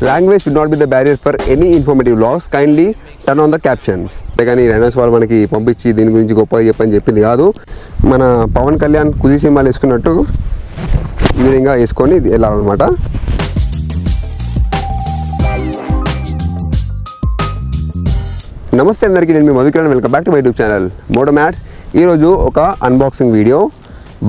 Language should not be the barrier for any informative logs. Kindly turn on the captions. కానీ rhinos వాళ్ళు మనకి పంపించి దీని గురించి గొప్పగా చెప్పని చెప్పింది కాదు. మన పవన్ కళ్యాణ్ కుది సినిమాలు వేసుకున్నట్టు ఈ విధంగా వేసుకొని వెళ్ళాలన్నమాట. నమస్తే అందరికీ, నేను మీ Madhukiran. Welcome back to my YouTube channel moto mats. ఈరోజు ఒక అన్బాక్సింగ్ వీడియో,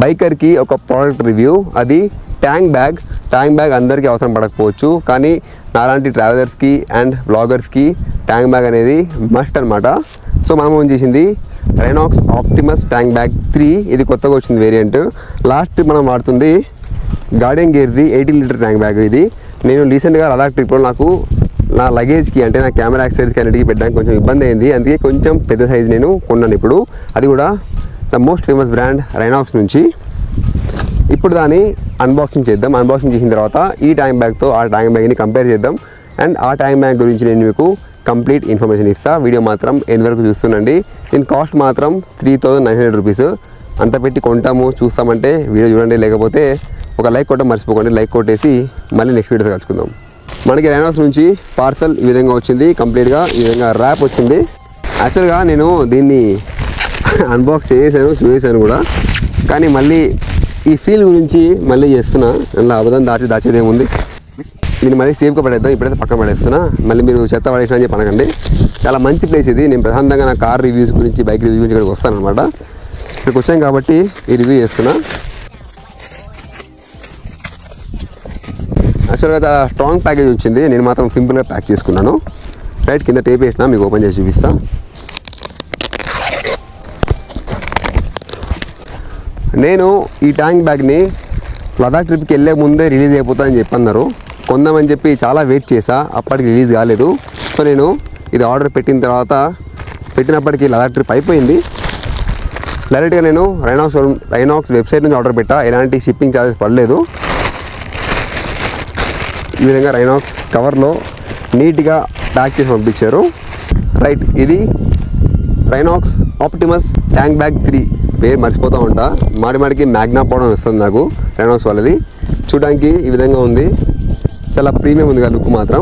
బైకర్కి ఒక ప్రోడక్ట్ రివ్యూ. అది ట్యాంక్ బ్యాగ్. ట్యాంక్ బ్యాగ్ అందరికీ అవసరం పడకపోవచ్చు, కానీ నాలాంటి ట్రావెలర్స్కి అండ్ బ్లాగర్స్కి ట్యాంక్ బ్యాగ్ అనేది మస్ట్ అనమాట. సో మనం ఏం చేసింది, రైనాక్స్ ఆప్టిమస్ ట్యాంక్ బ్యాగ్ 3. ఇది కొత్తగా వచ్చింది వేరియంట్. లాస్ట్ మనం వాడుతుంది గార్డెన్ గేర్ది 18 లీటర్ ట్యాంక్ బ్యాగ్. ఇది నేను రీసెంట్గా లదాఖ్ ట్రిప్లో నాకు నా లగేజ్కి అంటే నా కెమెరా యాక్సెసరీస్కి అన్నిటికీ పెట్టడానికి కొంచెం ఇబ్బంది అయింది. అందుకే కొంచెం పెద్ద సైజు నేను కొన్నాను ఇప్పుడు. అది కూడా ద మోస్ట్ ఫేమస్ బ్రాండ్ రైనాక్స్ నుంచి. ఇప్పుడు దాన్ని అన్బాక్సింగ్ చేద్దాం. అన్బాక్సింగ్ చేసిన తర్వాత ఈ ట్యాంక్ బ్యాగ్తో ఆ ట్యాంక్ బ్యాగ్ని కంపేర్ చేద్దాం. అండ్ ఆ ట్యాంక్ బ్యాగ్ గురించి నేను మీకు కంప్లీట్ ఇన్ఫర్మేషన్ ఇస్తాను. వీడియో మాత్రం ఎంతవరకు చూస్తుండండి. దీని కాస్ట్ మాత్రం 3900 రూపీస్. అంత పెట్టి కొంటాము చూస్తామంటే వీడియో చూడండి, లేకపోతే ఒక లైక్ కొట్టడం మర్చిపోకండి. లైక్ కొట్టేసి మళ్ళీ నెక్స్ట్ వీడియోతో కలుసుకుందాం. మనకి రైనాక్స్ నుంచి పార్సల్ ఈ విధంగా వచ్చింది. కంప్లీట్గా ఈ విధంగా ర్యాప్ వచ్చింది. యాక్చువల్గా నేను దీన్ని అన్బాక్స్ చూసేసాను కూడా, కానీ మళ్ళీ ఈ ఫీల్ గురించి మళ్ళీ చేస్తున్నా. అందులో అబద్ధం దాచేది ఏముంది. దీన్ని మళ్ళీ సేఫ్గా పడేద్దాం. ఇప్పుడైతే పక్కన పడేస్తున్నా. మళ్ళీ మీరు చెత్త పడేసిన అని చెప్పి అనకండి. చాలా మంచి ప్లేస్ ఇది. నేను ప్రశాంతంగా నా కార్ రివ్యూస్ గురించి, బైక్ రివ్యూస్ గురించి ఇక్కడికి వస్తాను అనమాట. ఇక్కడికి వచ్చాం కాబట్టి ఈ రివ్యూ చేస్తున్నా. యాక్చువల్గా చాలా స్ట్రాంగ్ ప్యాకేజ్ వచ్చింది. నేను మాత్రం సింపుల్గా ప్యాక్ చేసుకున్నాను. రైట్, కింద టేప్ వేసిన మీకు ఓపెన్ చేసి చూపిస్తాను. నేను ఈ ట్యాంక్ బ్యాగ్ని లదాఖ్ ట్రిప్కి వెళ్ళే ముందే రిలీజ్ అయిపోతుందని చెప్పన్నారు. కొందామని చెప్పి చాలా వెయిట్ చేసా, అప్పటికి రిలీజ్ కాలేదు. సో నేను ఇది ఆర్డర్ పెట్టినప్పటికీ లదాఖ్ ట్రిప్ అయిపోయింది. డైరెక్ట్గా నేను రైనాక్స్ వెబ్సైట్ నుంచి ఆర్డర్ పెట్టా. ఎలాంటి షిప్పింగ్ ఛార్జెస్ పడలేదు. ఈ విధంగా రైనాక్స్ కవర్లో నీట్గా ప్యాక్ చేసి పంపించారు. రైట్, ఇది రైనాక్స్ ఆప్టిమస్ ట్యాంక్ బ్యాగ్ 3. పేరు మర్చిపోతూ ఉంటా. మాడికి మ్యాగ్నా పౌడర్ వస్తుంది నాకు రైనాక్స్ వాళ్ళది. చూడడానికి ఈ విధంగా ఉంది. చాలా ప్రీమియం ఉంది కదా లుక్ మాత్రం.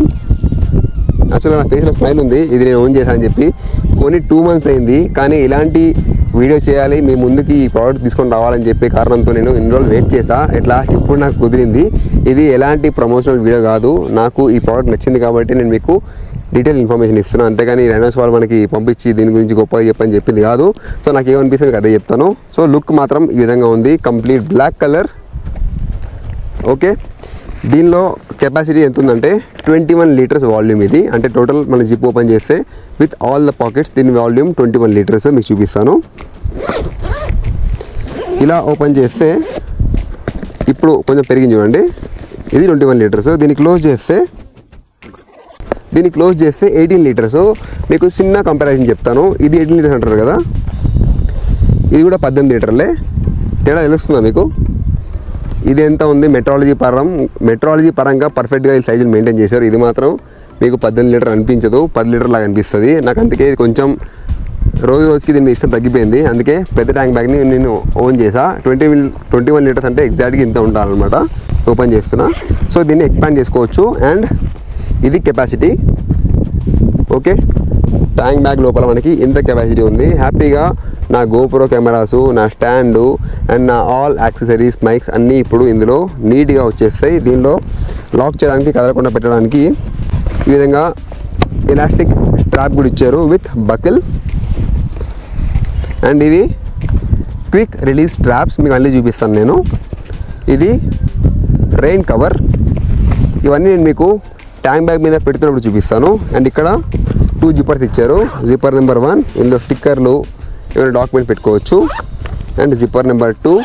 యాక్చువల్గా నా ఫేస్లో స్మైల్ ఉంది. ఇది నేను ఓన్ చేశానని చెప్పి కొన్ని 2 months అయింది. కానీ ఇలాంటి వీడియో చేయాలి, మీ ముందుకి ఈ ప్రోడక్ట్ తీసుకొని రావాలని చెప్పే కారణంతో నేను ఇన్ని రోజులు వెయిట్ చేశా. ఎట్లా ఇప్పుడు నాకు కుదిరింది. ఇది ఎలాంటి ప్రమోషనల్ వీడియో కాదు. నాకు ఈ ప్రోడక్ట్ నచ్చింది కాబట్టి నేను మీకు డీటెయిల్ ఇన్ఫర్మేషన్ ఇస్తున్నాను. అంతేగాని రైనాక్స్ వాళ్ళు మనకి పంపించి దీని గురించి గొప్పగా చెప్పని చెప్పింది కాదు. సో నాకు ఏమనిపిస్తుంది మీకు అదే చెప్తాను. సో లుక్ మాత్రం ఈ విధంగా ఉంది. Complete black colour. ఓకే, దీనిలో కెపాసిటీ ఎంత ఉందంటే 21 లీటర్స్ వాల్యూమ్. ఇది అంటే టోటల్ మనం జిప్ ఓపెన్ చేస్తే విత్ ఆల్ ద పాకెట్స్ దీని వాల్యూమ్ 21 లీటర్స్. మీకు చూపిస్తాను. ఇలా ఓపెన్ చేస్తే ఇప్పుడు కొంచెం పెరిగింది చూడండి. ఇది 21 లీటర్స్. దీన్ని క్లోజ్ చేస్తే 18 లీటర్స్. మీకు చిన్న కంపారిజన్ చెప్తాను. ఇది 18 లీటర్స్ అంటారు కదా, ఇది కూడా 18 లీటర్లే. తేడా తెలుస్తుందా మీకు? ఇది ఎంత ఉంది మెట్రాలజీ పరంగా పర్ఫెక్ట్గా ఈ సైజుని మెయింటైన్ చేశారు. ఇది మాత్రం మీకు 18 లీటర్ అనిపించదు, 10 లీటర్ లాగా అనిపిస్తుంది నాకు. అందుకే ఇది కొంచెం రోజుకి దీని ఇష్టం తగ్గిపోయింది. అందుకే పెద్ద ట్యాంక్ బ్యాగ్ని నేను ఓన్ చేసా. 21 లీటర్స్ అంటే ఎగ్జాక్ట్గా ఇంత ఉండాలన్నమాట. ఓపెన్ చేస్తున్నా. సో దీన్ని ఎక్స్పాండ్ చేసుకోవచ్చు. అండ్ ఇది కెపాసిటీ. ఓకే, ట్యాంక్ బ్యాగ్ లోపల మనకి ఇంత కెపాసిటీ ఉంది. హ్యాపీగా నా గోప్రో కెమెరాసు, నా స్టాండు అండ్ నా ఆల్ యాక్సెసరీస్, మైక్స్ అన్నీ ఇప్పుడు ఇందులో నీట్గా వచ్చేస్తాయి. దీనిలో లాక్ చేయడానికి, కదలకుండా పెట్టడానికి ఈ విధంగా ఎలాస్టిక్ స్ట్రాప్ కూడా ఇచ్చారు విత్ బకిల్. అండ్ ఇవి క్విక్ రిలీజ్ స్ట్రాప్స్. మీకు అన్నీ చూపిస్తాను నేను. ఇది రెయిన్ కవర్. ఇవన్నీ నేను మీకు ట్యాంక్ బ్యాగ్ మీద పెడుతున్నప్పుడు చూపిస్తాను. అండ్ ఇక్కడ 2 జిప్పర్స్ ఇచ్చారు. జిప్పర్ నెంబర్ 1 ఇందులో స్టిక్కర్లు, ఏమైనా డాక్యుమెంట్స్ పెట్టుకోవచ్చు. అండ్ జిప్పర్ నెంబర్ 2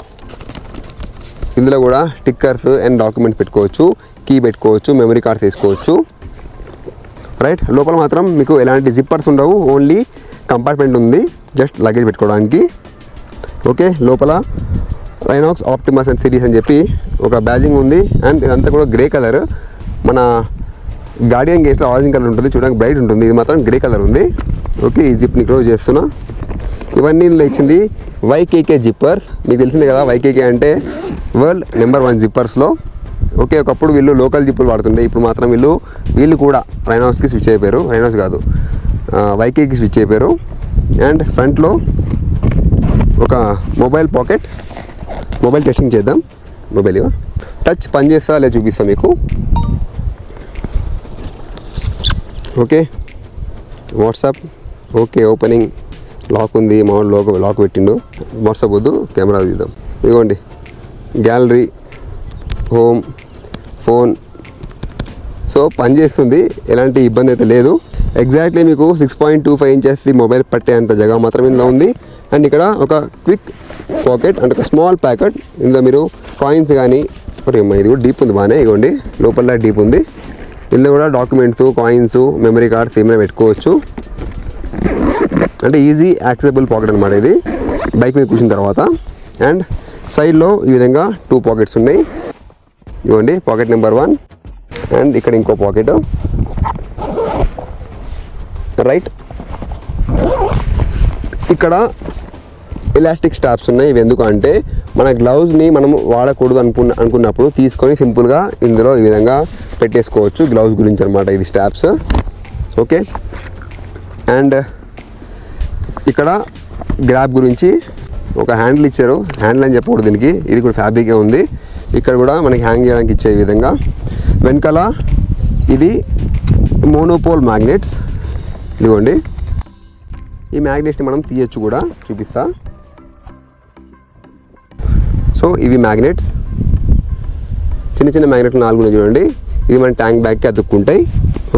ఇందులో కూడా స్టిక్కర్స్ అండ్ డాక్యుమెంట్స్ పెట్టుకోవచ్చు, కీ పెట్టుకోవచ్చు, మెమరీ కార్డ్స్ వేసుకోవచ్చు. రైట్, లోపల మాత్రం మీకు ఎలాంటి జిప్పర్స్ ఉండవు. ఓన్లీ కంపార్ట్మెంట్ ఉంది జస్ట్ లగేజ్ పెట్టుకోవడానికి. ఓకే, లోపల రైనాక్స్ ఆప్టిమస్ అండ్ సిరీస్ అని చెప్పి ఒక బ్యాజింగ్ ఉంది. అండ్ ఇదంతా కూడా గ్రే కలర్. మన గార్డియన్ గేట్లో ఆరెంజ్ కలర్ ఉంటుంది, చూడడానికి బ్రైట్ ఉంటుంది. ఇది మాత్రం గ్రే కలర్ ఉంది. ఓకే, ఈ జిప్ని క్లోజ్ చేస్తున్నా. ఇవన్నీ ఇందులో ఇచ్చింది YKK జిప్పర్స్. మీకు తెలిసిందే కదా, YKK అంటే వరల్డ్ నెంబర్ 1 జిప్పర్స్లో ఓకే, ఒకప్పుడు వీళ్ళు లోకల్ జిప్పులు వాడుతుండే, ఇప్పుడు మాత్రం వీళ్ళు కూడా రైనాక్స్కి స్విచ్ అయిపోయారు. రైనాక్స్ కాదు, వైకేకి స్విచ్ అయిపోయారు. అండ్ ఫ్రంట్లో ఒక మొబైల్ పాకెట్. మొబైల్ టెస్టింగ్ చేద్దాం. మొబైల్ టచ్ పనిచేస్తా లేదా చూపిస్తా మీకు. Okay, WhatsApp okay, opening, lock ఉంది, మామూలు లాక్ పెట్టిండు. వాట్సాప్ వద్దు, కెమెరా తీద్దాం. ఇదిగోండి, గ్యాలరీ, హోమ్, ఫోన్. సో పనిచేస్తుంది, ఎలాంటి ఇబ్బంది అయితే లేదు. ఎగ్జాక్ట్లీ మీకు 6.25 ఇంచెస్ మొబైల్ పట్టే అంత జగ మాత్రం ఇందులో ఉంది. అండ్ ఇక్కడ ఒక క్విక్ పాకెట్ అంటే ఒక స్మాల్ ప్యాకెట్. ఇందులో మీరు కాయిన్స్ కానీ, ఇది కూడా డీప్ ఉంది బాగానే, ఇగోండి లోపల డీప్ ఉంది. ఇందులో కూడా డాక్యుమెంట్స్, కాయిన్స్, మెమరీ కార్డ్స్ ఏమైనా పెట్టుకోవచ్చు. అంటే ఈజీ యాక్సెసిబుల్ పాకెట్ అనమాట ఇది బైక్ మీద కూర్చున్న తర్వాత. అండ్ సైడ్లో ఈ విధంగా 2 పాకెట్స్ ఉన్నాయి. ఇవ్వండి, పాకెట్ నెంబర్ 1 అండ్ ఇక్కడ ఇంకో పాకెట్. రైట్, ఇక్కడ ఎలాస్టిక్ స్ట్రాప్స్ ఉన్నాయి. ఇవి ఎందుకు అంటే మన గ్లౌజ్ని మనం వాడకూడదు అనుకున్నప్పుడు తీసుకొని సింపుల్గా ఇందులో ఈ విధంగా పెట్టేసుకోవచ్చు. గ్లౌజ్ గురించి అనమాట ఇది స్ట్రాప్స్. ఓకే, అండ్ ఇక్కడ గ్రాబ్ గురించి ఒక హ్యాండిల్ ఇచ్చారు. హ్యాండిల్ అని చెప్పకూడదు దీనికి, ఇది కూడా ఫ్యాబ్రికే ఉంది. ఇక్కడ కూడా మనకి హ్యాంగ్ చేయడానికి ఇచ్చే విధంగా. వెనకాల ఇది మోనోపోల్ మ్యాగ్నెట్స్. ఇదిగోండి, ఈ మ్యాగ్నెట్ని మనం తీయచ్చు కూడా, చూపిస్తా. సో ఇవి మ్యాగ్నెట్స్, చిన్న చిన్న మ్యాగ్నెట్లు 4 ఉన్నాయి చూడండి. ఇది మన ట్యాంక్ బ్యాగ్కి అతుక్కుంటాయి.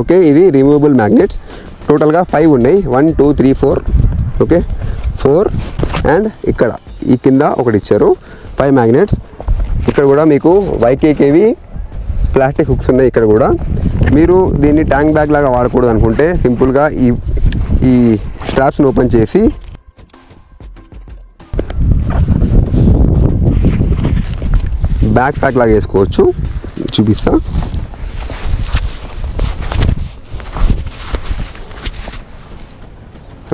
ఓకే, ఇది రిమూవబుల్ మ్యాగ్నెట్స్. టోటల్గా 5 ఉన్నాయి. 1 2 3 4. ఓకే, 4 అండ్ ఇక్కడ ఈ కింద ఒకటి ఇచ్చారు. 5 మ్యాగ్నెట్స్. ఇక్కడ కూడా మీకు వైకేకేవి ప్లాస్టిక్ హుక్స్ ఉన్నాయి. ఇక్కడ కూడా మీరు దీన్ని ట్యాంక్ బ్యాగ్ లాగా వాడకూడదు అనుకుంటే సింపుల్గా ఈ స్ట్రాప్స్ని ఓపెన్ చేసి బ్యాక్ ప్యాక్ లాగా వేసుకోవచ్చు. చూపిస్తా.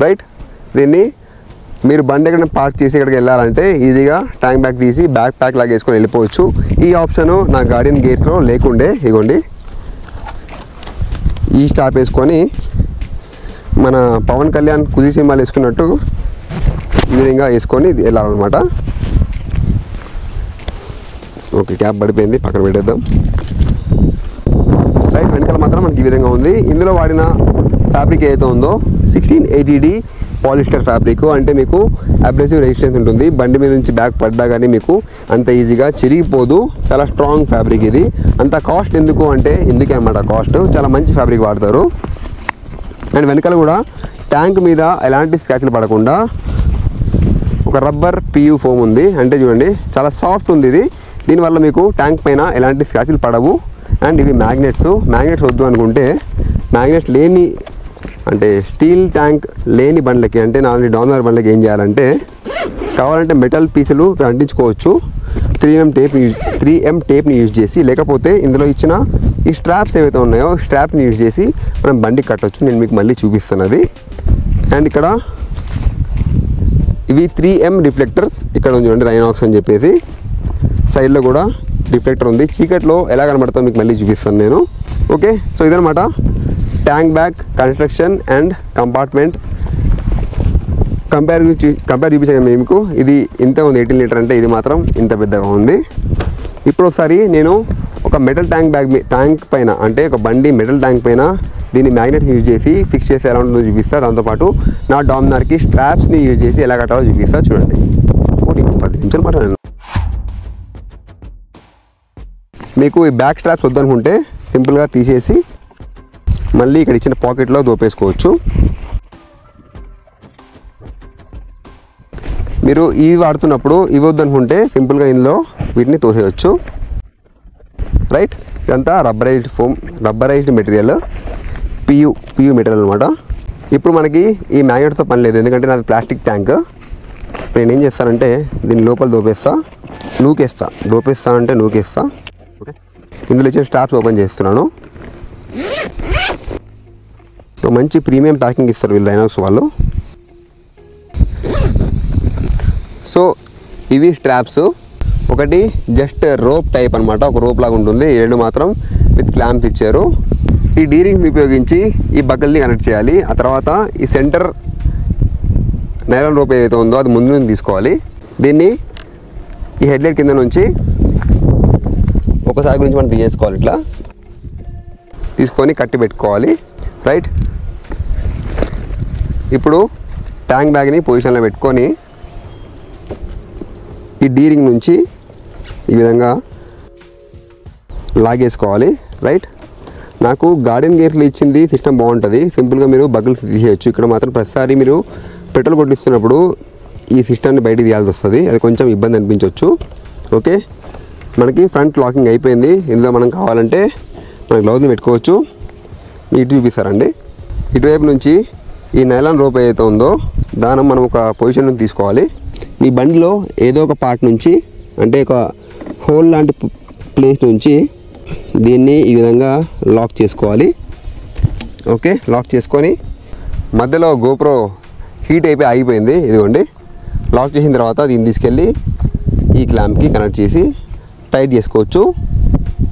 రైట్, దీన్ని మీరు బండి ఎక్కడ పార్క్ చేసి ఇక్కడికి వెళ్ళాలంటే ఈజీగా ట్యాంక్ బ్యాగ్ తీసి బ్యాక్ ప్యాక్ లాగా వేసుకొని వెళ్ళిపోవచ్చు. ఈ ఆప్షను నా గార్డెన్ గేట్లో లేకుండే. ఇగోండి, ఈ స్టాప్ వేసుకొని మన పవన్ కళ్యాణ్ కుజీ సినిమాలు వేసుకున్నట్టు ఈ విధంగా వేసుకొని వెళ్ళాలన్నమాట. ఓకే, క్యాప్ పడిపోయింది, పక్కన పెట్టేద్దాం. రైట్, వెనకాల మాత్రం మనకి ఈ విధంగా ఉంది. ఇందులో వాడిన ఫ్యాబ్రిక్ ఏదైతే ఉందో 1680D పాలిస్టర్ ఫ్యాబ్రిక్. అంటే మీకు అబ్రెసివ్ రెసిస్టెన్స్ ఉంటుంది. బండి మీద నుంచి బ్యాగ్ పడ్డా కానీ మీకు అంత ఈజీగా చిరిగిపోదు. చాలా స్ట్రాంగ్ ఫ్యాబ్రిక్ ఇది. అంత కాస్ట్ ఎందుకు అంటే ఇందుకే అన్నమాట కాస్ట్. చాలా మంచి ఫ్యాబ్రిక్ వాడతారు. అండ్ వెనకాల కూడా ట్యాంక్ మీద ఎలాంటి స్క్రాచ్లు పడకుండా ఒక రబ్బర్ PU ఫోమ్ ఉంది. అంటే చూడండి, చాలా సాఫ్ట్ ఉంది ఇది. దీనివల్ల మీకు ట్యాంక్ పైన ఎలాంటి స్క్రాచ్లు పడవు. అండ్ ఇవి మ్యాగ్నెట్స్ వద్దు అనుకుంటే మ్యాగ్నెట్ లేని అంటే స్టీల్ ట్యాంక్ లేని బండ్లకి, అంటే నాలుగు డామినర్ బండ్లకి ఏం చేయాలంటే కావాలంటే మెటల్ పీసులు అంటించుకోవచ్చు. 3M టేప్ని యూజ్ చేసి, లేకపోతే ఇందులో ఇచ్చిన ఈ స్ట్రాప్స్ ఏవైతే ఉన్నాయో స్ట్రాప్ని యూజ్ చేసి మనం బండికి కట్టవచ్చు. నేను మీకు మళ్ళీ చూపిస్తాను అది. అండ్ ఇక్కడ ఇవి 3M రిఫ్లెక్టర్స్. ఇక్కడ ఉంది చూడండి, రైనాక్స్ అని చెప్పేసి. సైడ్లో కూడా రిఫ్లెక్టర్ ఉంది. చీకట్లో ఎలా కనబడతాం మీకు మళ్ళీ చూపిస్తాను నేను. ఓకే, సో ఇదనమాట tank bag construction and compartment compare చూపించాను మీకు. ఇది ఇంత ఉంది 18 లీటర్ అంటే, ఇది మాత్రం ఇంత పెద్దగా ఉంది. ఇప్పుడు ఒకసారి నేను ఒక మెటల్ ట్యాంక్ పైన, అంటే ఒక బండి మెటల్ ట్యాంక్ పైన దీన్ని మ్యాగ్నెట్ యూజ్ చేసి ఫిక్స్ చేసి ఎలా ఉంటుందో చూపిస్తా. దాంతోపాటు నా డామినార్కి స్ట్రాప్స్ని యూజ్ చేసి ఎలా కట్టాలో చూపిస్తా. చూడండి, 10 నిమిషాలు మాట్లాడాను. మీకు ఈ బ్యాక్ స్ట్రాప్స్ వద్దనుకుంటే సింపుల్గా తీసేసి మళ్ళీ ఇక్కడ ఇచ్చిన పాకెట్లో దోపేసుకోవచ్చు. మీరు ఇవి వాడుతున్నప్పుడు ఇవి వద్దనుకుంటే సింపుల్గా ఇందులో వీటిని తోసేయచ్చు. రైట్, ఇదంతా రబ్బరైజ్డ్ మెటీరియల్, PU మెటీరియల్ అనమాట. ఇప్పుడు మనకి ఈ మ్యాగ్నెట్తో పని లేదు, ఎందుకంటే నాది ప్లాస్టిక్ ట్యాంక్. నేను ఏం చేస్తానంటే దీని లోపల నూకేస్తా. ఓకే, ఇందులో ఇచ్చిన స్టాప్స్ ఓపెన్ చేస్తున్నాను. మంచి ప్రీమియం ప్యాకింగ్ ఇస్తారు వీళ్ళు రైనాక్స్ వాళ్ళు. సో ఇవి స్ట్రాప్స్. ఒకటి జస్ట్ రోప్ టైప్ అనమాట, ఒక రోప్ లాగా ఉంటుంది. ఈ రెండు మాత్రం విత్ క్లాంప్స్ ఇచ్చారు. ఈ డీ రింగ్ని ఉపయోగించి ఈ బకల్ని కనెక్ట్ చేయాలి. ఆ తర్వాత ఈ సెంటర్ నైలాన్ రోప్ ఏదైతే ఉందో అది ముందు నుంచి తీసుకోవాలి. దీన్ని ఈ హెడ్లైట్ కింద నుంచి ఒకసారి గురించి మనం తీసేసుకోవాలి. ఇట్లా తీసుకొని కట్టి పెట్టుకోవాలి. రైట్, ఇప్పుడు ట్యాంక్ బ్యాగ్ని పొజిషన్లో పెట్టుకొని ఈ డీ రింగ్ నుంచి ఈ విధంగా లాగేసుకోవాలి. రైట్, నాకు గార్డెన్ గేర్లు ఇచ్చింది సిస్టమ్ బాగుంటుంది. సింపుల్గా మీరు బగ్గులు తీసేయచ్చు. ఇక్కడ మాత్రం ప్రతిసారి మీరు పెట్రోల్ కొట్టిస్తున్నప్పుడు ఈ సిస్టమ్ని బయటికి తీయాల్సి వస్తుంది. అది కొంచెం ఇబ్బంది అనిపించవచ్చు. ఓకే, మనకి ఫ్రంట్ లాకింగ్ అయిపోయింది. ఇందులో మనం కావాలంటే మన గ్లౌజ్ని పెట్టుకోవచ్చు. ఇటు చూపిస్తారండి. ఇటువైపు నుంచి ఈ నైలాన్ రోప్ ఏదైతే ఉందో దాన్ని మనం ఒక పొజిషన్ నుంచి తీసుకోవాలి. మీ బండిలో ఏదో ఒక పార్ట్ నుంచి, అంటే ఒక హోల్ లాంటి ప్లేస్ నుంచి దీన్ని ఈ విధంగా లాక్ చేసుకోవాలి. ఓకే, లాక్ చేసుకొని మధ్యలో గోప్రో హీట్ అయిపోయి ఆగిపోయింది. ఇదిగోండి, లాక్ చేసిన తర్వాత దీన్ని తీసుకెళ్ళి ఈ క్లాంప్కి కనెక్ట్ చేసి టైట్ చేసుకోవచ్చు.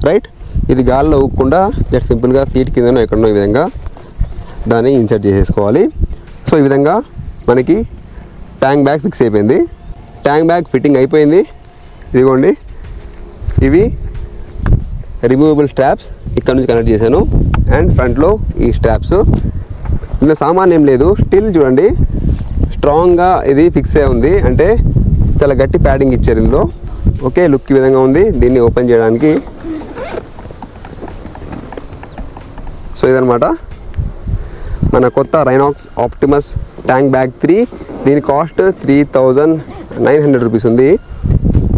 రైట్, ఇది గాల్లో ఊగకుండా జస్ట్ సింపుల్గా సీట్ కిందనో ఎక్కడనో ఈ విధంగా దాన్ని ఇన్సర్ట్ చేసేసుకోవాలి. సో ఈ విధంగా మనకి ట్యాంక్ బ్యాగ్ ఫిక్స్ అయిపోయింది. ట్యాంక్ బ్యాగ్ ఫిట్టింగ్ అయిపోయింది. ఇదిగోండి, ఇవి రిమూవబుల్ స్ట్రాప్స్ ఇక్కడ నుంచి కనెక్ట్ చేశాను. అండ్ ఫ్రంట్లో ఈ స్ట్రాప్స్. ఇందులో సామాన్ ఏం లేదు, స్టిల్ చూడండి స్ట్రాంగ్గా ఇది ఫిక్స్ అయి ఉంది. అంటే చాలా గట్టి ప్యాడింగ్ ఇచ్చారు ఇందులో. ఓకే, లుక్ ఈ విధంగా ఉంది. దీన్ని ఓపెన్ చేయడానికి సో ఇదనమాట మన కొత్త రైనాక్స్ ఆప్టిమస్ ట్యాంక్ బ్యాగ్ 3. దీని కాస్ట్ 3900 రూపీస్ ఉంది.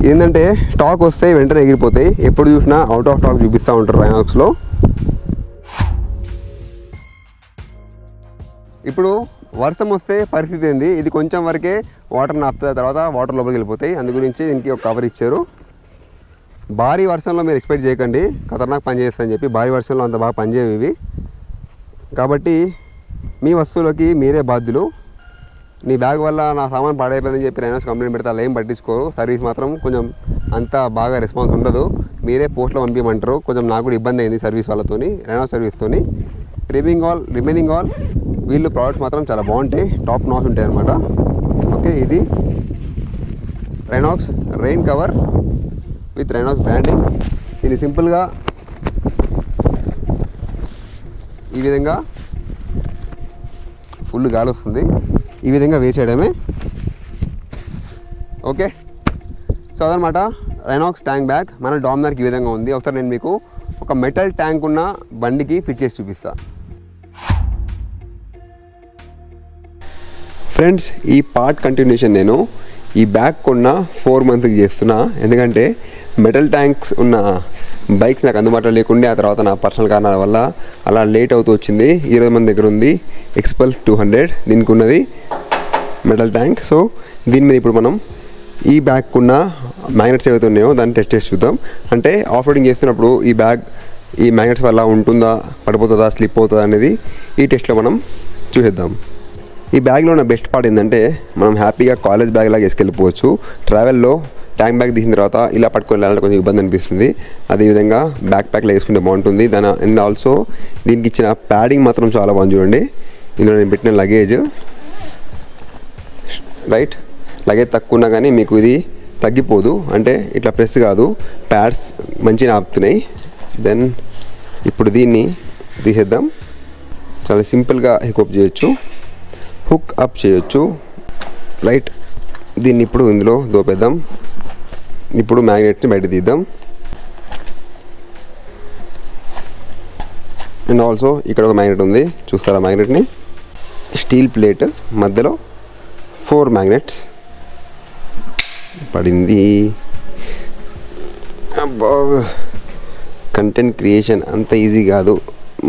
ఏంటంటే స్టాక్ వస్తే వెంటనే ఎగిరిపోతాయి. ఎప్పుడు చూసినా అవుట్ ఆఫ్ స్టాక్ చూపిస్తూ ఉంటారు రైనాక్స్లో. ఇప్పుడు వర్షం వస్తే పరిస్థితి ఏంది, ఇది కొంచెం వరకే వాటర్ నాపుతుంది, తర్వాత వాటర్ లోపలికి వెళ్ళిపోతాయి. అందు గురించి దీనికి ఒక కవర్ ఇచ్చారు. భారీ వర్షంలో మీరు ఎక్స్పెక్ట్ చేయకండి ఖతర్నాక్ పని చేస్తాయని చెప్పి. భారీ వర్షంలో అంత బాగా పనిచేయవు ఇవి. కాబట్టి మీ వస్తువులకి మీరే బాధ్యులు. నీ బ్యాగ్ వల్ల నా సామాన్ పాడైపోయిందని చెప్పి రైనాక్స్ కంప్లైంట్ పెడితే అలా ఏం పట్టించుకోరు. సర్వీస్ మాత్రం కొంచెం అంత బాగా రెస్పాన్స్ ఉండదు. మీరే పోస్ట్లో పంపించమంటారు. కొంచెం నాకు కూడా ఇబ్బంది అయింది సర్వీస్ వాళ్ళతోని, రైనాక్స్ సర్వీస్తోని. రిమైనింగ్ ఆల్ వీళ్ళు ప్రోడక్ట్స్ మాత్రం చాలా బాగుంటాయి, టాప్ నాచ్ ఉంటాయి అన్నమాట. ఓకే, ఇది రైనాక్స్ రెయిన్ కవర్ విత్ రైనాక్స్ బ్రాండింగ్. ఇది సింపుల్గా ఈ విధంగా ఫుల్ గాలి వస్తుంది, ఈ విధంగా వేసేయడమే. ఓకే, సో అదనమాట రైనాక్స్ ట్యాంక్ బ్యాగ్ మన డామినర్కి ఈ విధంగా ఉంది. ఒకసారి నేను మీకు ఒక మెటల్ ట్యాంక్ ఉన్న బండికి ఫిట్ చేసి చూపిస్తాను. ఫ్రెండ్స్, ఈ పార్ట్ కంటిన్యూషన్ నేను ఈ బ్యాగ్ కొన్న 4 మంత్స్కి చేస్తున్నా. ఎందుకంటే మెటల్ ట్యాంక్స్ ఉన్న బైక్స్ నాకు అందుబాటులో లేకుండే, ఆ తర్వాత నా పర్సనల్ కారణాల వల్ల అలా లేట్ అవుతూ వచ్చింది. 20 మంది దగ్గర ఉంది ఎక్స్పల్స్ 200, దీనికి ఉన్నది మెటల్ ట్యాంక్. సో దీని మీద ఇప్పుడు మనం ఈ బ్యాగ్ ఉన్న మ్యాగ్నెట్స్ ఏవైతే ఉన్నాయో దాన్ని టెస్ట్ చేసి చూద్దాం. అంటే ఆఫ్ రోడింగ్ చేస్తున్నప్పుడు ఈ బ్యాగ్ ఈ మ్యాగ్నెట్స్ వల్ల ఉంటుందా, పడిపోతుందా, స్లిప్ అవుతుందా అనేది ఈ టెస్ట్లో మనం చూసేద్దాం. ఈ బ్యాగ్లో ఉన్న బెస్ట్ పార్ట్ ఏంటంటే మనం హ్యాపీగా కాలేజ్ బ్యాగ్ లాగా వేసుకెళ్ళిపోవచ్చు. ట్రావెల్లో ట్యాంక్ బ్యాగ్ తీసిన తర్వాత ఇలా పట్టుకొని వెళ్ళాలంటే కొంచెం ఇబ్బంది అనిపిస్తుంది. అదేవిధంగా బ్యాక్ ప్యాక్లో వేసుకుంటే బాగుంటుంది. అండ్ ఆల్సో దీనికి ఇచ్చిన ప్యాడింగ్ మాత్రం చాలా బాగుంది. చూడండి, ఇందులో నేను పెట్టిన లగేజ్ రైట్, లగేజ్ తక్కువ ఉన్నా కానీ మీకు ఇది తగ్గిపోదు. అంటే ఇట్లా ప్రెస్ కాదు, ప్యాడ్స్ మంచిగా ఆపుతున్నాయి. దెన్ ఇప్పుడు దీన్ని తీసేద్దాం. చాలా సింపుల్గా హుక్ అప్ చేయొచ్చు. రైట్, దీన్ని ఇప్పుడు ఇందులో దోపేద్దాం. ఇప్పుడు మ్యాగ్నెట్ని బయట తీద్దాం. అండ్ ఆల్సో ఇక్కడ ఒక మ్యాగ్నెట్ ఉంది, చూస్తారా మ్యాగ్నెట్ని? స్టీల్ ప్లేట్ మధ్యలో 4 మ్యాగ్నెట్స్ పడింది. అబ్బా, కంటెంట్ క్రియేషన్ అంత ఈజీ కాదు.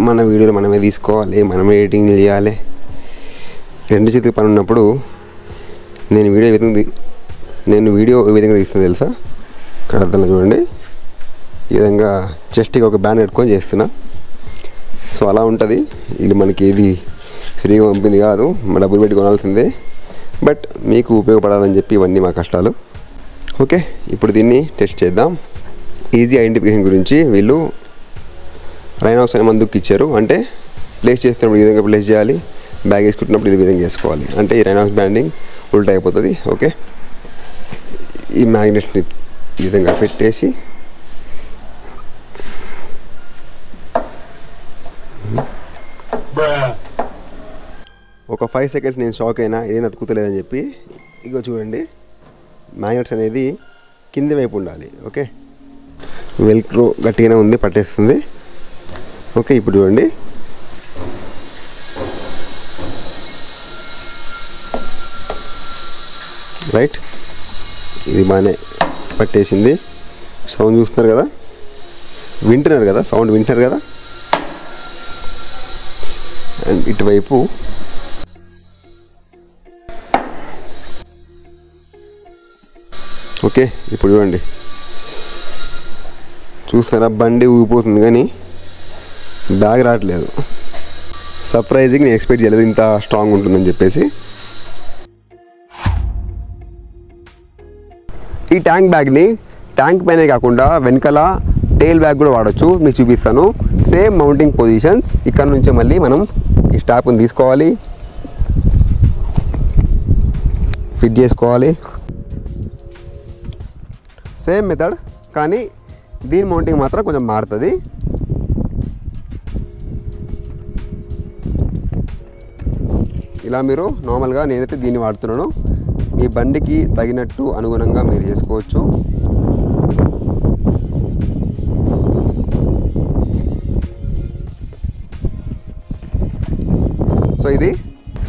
మన వీడియోలు మనమే తీసుకోవాలి, మనమే ఎడిటింగ్ చేయాలి. 2 చేతికి పని ఉన్నప్పుడు నేను వీడియో ఏ విధంగా తీస్తాను తెలుసా? ఇక్కడ అర్థంలో చూడండి, ఈ విధంగా చెస్ట్కి ఒక బ్యాండ్ పెట్టుకొని చేస్తున్నా. సో అలా ఉంటుంది. ఇది మనకి ఏది ఫ్రీగా పంపింది కాదు, డబ్బులు పెట్టి కొనాల్సిందే. బట్ మీకు ఉపయోగపడాలని చెప్పి ఇవన్నీ మా కష్టాలు. ఓకే, ఇప్పుడు దీన్ని టెస్ట్ చేద్దాం. ఈజీ ఐడెంటిఫికేషన్ గురించి వీళ్ళు రైనాక్స్ అనే మందుకి ఇచ్చారు. అంటే ప్లేస్ చేస్తున్నప్పుడు ఈ విధంగా ప్లేస్ చేయాలి, బ్యాగ్ వేసుకుంటున్నప్పుడు ఈ విధంగా వేసుకోవాలి. అంటే ఈ రైనాక్స్ బ్యాండింగ్ ఉల్టా అయిపోతుంది. ఓకే, ఈ మ్యాగ్నెట్ని ఈ విధంగా పెట్టేసి ఒక 5 సెకండ్స్ నేను షాక్ అయినా ఏం అతుకుతలేదని చెప్పి. ఇగో చూడండి, మ్యాగ్నెట్స్ అనేది కింది వైపు ఉండాలి. ఓకే, వెల్క్రో గట్టిగానే ఉంది, పట్టేస్తుంది. ఓకే, ఇప్పుడు చూడండి, రైట్, ఇది బాగానే పట్టేసింది. సౌండ్ చూస్తున్నారు కదా, వింటున్నారు కదా, సౌండ్ వింటున్నారు కదా. అండ్ ఇటువైపు ఓకే, ఇప్పుడు చూడండి, చూస్తారా బండి ఊగిపోతుంది కానీ బ్యాగ్ రావట్లేదు. సర్ప్రైజింగ్, నేను ఎక్స్పెక్ట్ చేయలేదు ఇంత స్ట్రాంగ్ ఉంటుందని చెప్పేసి. ఈ ట్యాంక్ బ్యాగ్ని ట్యాంక్ పైనే కాకుండా వెనకాల టెయిల్ బ్యాగ్ కూడా వాడచ్చు. మీకు చూపిస్తాను. Same mounting positions. ఇక్కడ నుంచి మళ్ళీ మనం ఈ స్టాప్ని తీసుకోవాలి, ఫిట్ చేసుకోవాలి. సేమ్ మెథడ్, కానీ దీని మౌంటింగ్ మాత్రం కొంచెం మారుతుంది. ఇలా మీరు నార్మల్గా నేనైతే దీన్ని వాడుతున్నాను. మీ బండికి తగినట్టు అనుగుణంగా మీరు చేసుకోవచ్చు.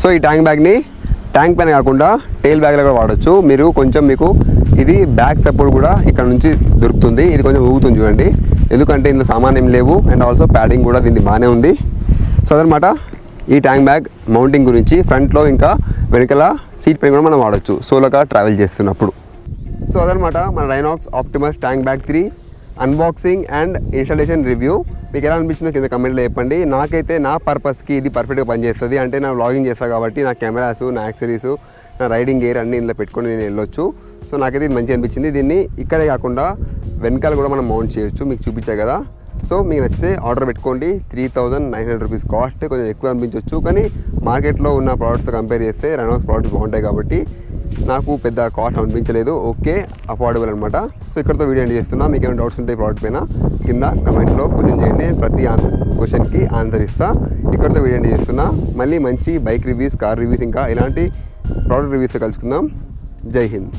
సో ఈ ట్యాంక్ బ్యాగ్ని ట్యాంక్ పైన కాకుండా టెయిల్ బ్యాగ్లో కూడా వాడచ్చు. మీరు కొంచెం మీకు ఇది బ్యాక్ సపోర్ట్ కూడా ఇక్కడ నుంచి దొరుకుతుంది. ఇది కొంచెం ఊగుతుంది చూడండి, ఎందుకంటే ఇందులో సామాన్ ఏం లేవు. అండ్ ఆల్సో ప్యాడింగ్ కూడా దీన్ని బాగానే ఉంది. సో అదనమాట ఈ ట్యాంక్ బ్యాగ్ మౌంటింగ్ గురించి. ఫ్రంట్లో ఇంకా వెనకాల సీట్ పైన కూడా మనం వాడచ్చు సోలోగా ట్రావెల్ చేస్తున్నప్పుడు. సో అదనమాట మన రైనాక్స్ Optimus tank bag 3 unboxing and installation review. మీకు ఎలా అనిపించిందో కింద కమెంట్లో చెప్పండి. నాకైతే నా పర్పస్కి ఇది పర్ఫెక్ట్గా పనిచేస్తుంది. అంటే నా వ్లాగింగ్ చేస్తాను కాబట్టి నా కెమెరాస్, నా యాక్సరీస్, నా రైడింగ్ గేర్ అన్నీ ఇందులో పెట్టుకొని నేను వెళ్ళొచ్చు. సో నాకైతే ఇది మంచిగా అనిపించింది. దీన్ని ఇక్కడే కాకుండా వెనకాల కూడా మనం మౌంట్ చేయొచ్చు, మీకు చూపించా కదా. సో మీకు నచ్చితే ఆర్డర్ పెట్టుకోండి. 3900 రూపీస్ కాస్ట్, కొంచెం ఎక్కువ అనిపించవచ్చు. కానీ మార్కెట్లో ఉన్న ప్రోడక్ట్స్ కంపేర్ చేస్తే రైనాక్స్ ప్రోడక్ట్స్ బాగుంటాయి కాబట్టి నాకు పెద్ద కాస్ట్ అనిపించలేదు. ఓకే, అఫోర్డబుల్ అనమాట. సో ఇక్కడతో వీడియో ఎండ్ చేస్తున్నా. మీకు ఏమైనా డౌట్స్ ఉంటాయి ప్రోడక్ట్ పైన కింద కమెంట్లో క్వశ్చన్ చేయండి. ప్రతి క్వశ్చన్కి ఆన్సర్ ఇస్తా. ఇక్కడతో వీడియో ఎండ్ చేస్తున్నా. మళ్ళీ మంచి బైక్ రివ్యూస్, కార్ రివ్యూస్, ఇంకా ఇలాంటి ప్రోడక్ట్ రివ్యూస్ కలుసుకుందాం. జై హింద్.